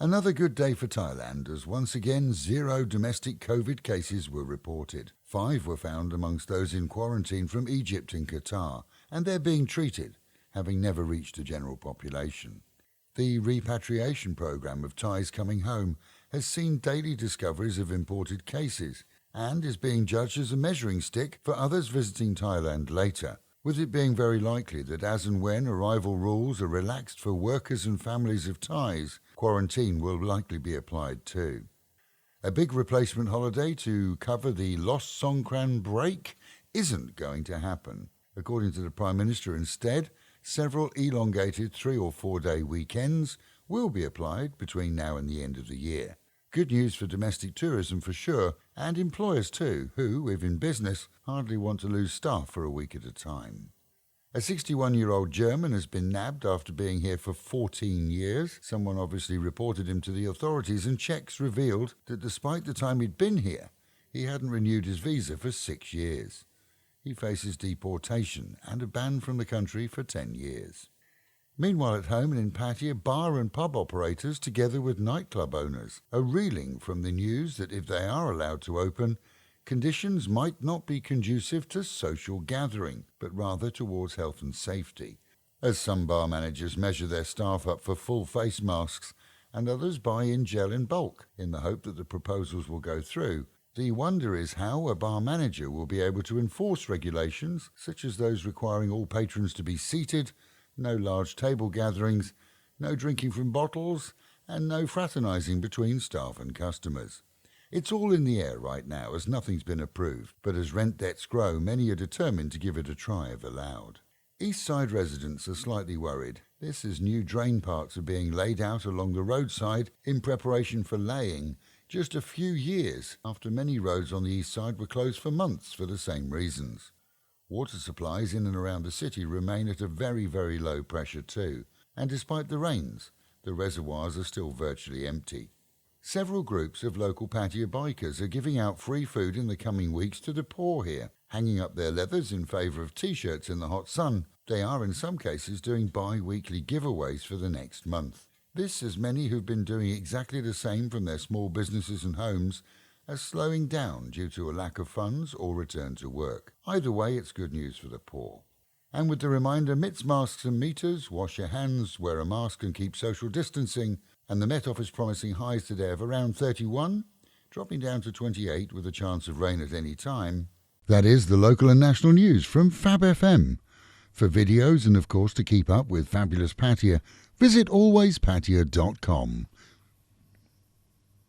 Another good day for Thailand, as once again 0 domestic COVID cases were reported. 5 were found amongst those in quarantine from Egypt and Qatar, and they're being treated, having never reached the general population. The repatriation program of Thais coming home has seen daily discoveries of imported cases and is being judged as a measuring stick for others visiting Thailand later, with it being very likely that as and when arrival rules are relaxed for workers and families of Thais, quarantine will likely be applied too. A big replacement holiday to cover the lost Songkran break isn't going to happen. According to the Prime Minister, instead, several elongated 3 or 4 day weekends will be applied between now and the end of the year. Good news for domestic tourism for sure, and employers too, who, if in business, hardly want to lose staff for a week at a time. A 61-year-old German has been nabbed after being here for 14 years. Someone obviously reported him to the authorities, and checks revealed that despite the time he'd been here, he hadn't renewed his visa for 6 years. He faces deportation and a ban from the country for 10 years. Meanwhile, at home and in Pattaya, bar and pub operators, together with nightclub owners, are reeling from the news that if they are allowed to open, conditions might not be conducive to social gathering, but rather towards health and safety, as some bar managers measure their staff up for full face masks and others buy in gel in bulk in the hope that the proposals will go through. The wonder is how a bar manager will be able to enforce regulations such as those requiring all patrons to be seated, no large table gatherings, no drinking from bottles, and no fraternising between staff and customers. It's all in the air right now as nothing's been approved, but as rent debts grow, many are determined to give it a try if allowed. East Side residents are slightly worried. This as new drain parts are being laid out along the roadside in preparation for laying, just a few years after many roads on the east side were closed for months for the same reasons. Water supplies in and around the city remain at a very, very low pressure too, and despite the rains, the reservoirs are still virtually empty. Several groups of local Pattaya bikers are giving out free food in the coming weeks to the poor here, hanging up their leathers in favour of t-shirts in the hot sun. They are in some cases doing bi-weekly giveaways for the next month. This, as many who've been doing exactly the same from their small businesses and homes, are slowing down due to a lack of funds or return to work. Either way, it's good news for the poor. And with the reminder, mitts, masks and meters, wash your hands, wear a mask and keep social distancing, and the Met Office promising highs today of around 31, dropping down to 28 with a chance of rain at any time. That is the local and national news from Fab FM. For videos and of course to keep up with fabulous Pattaya, visit alwayspattaya.com.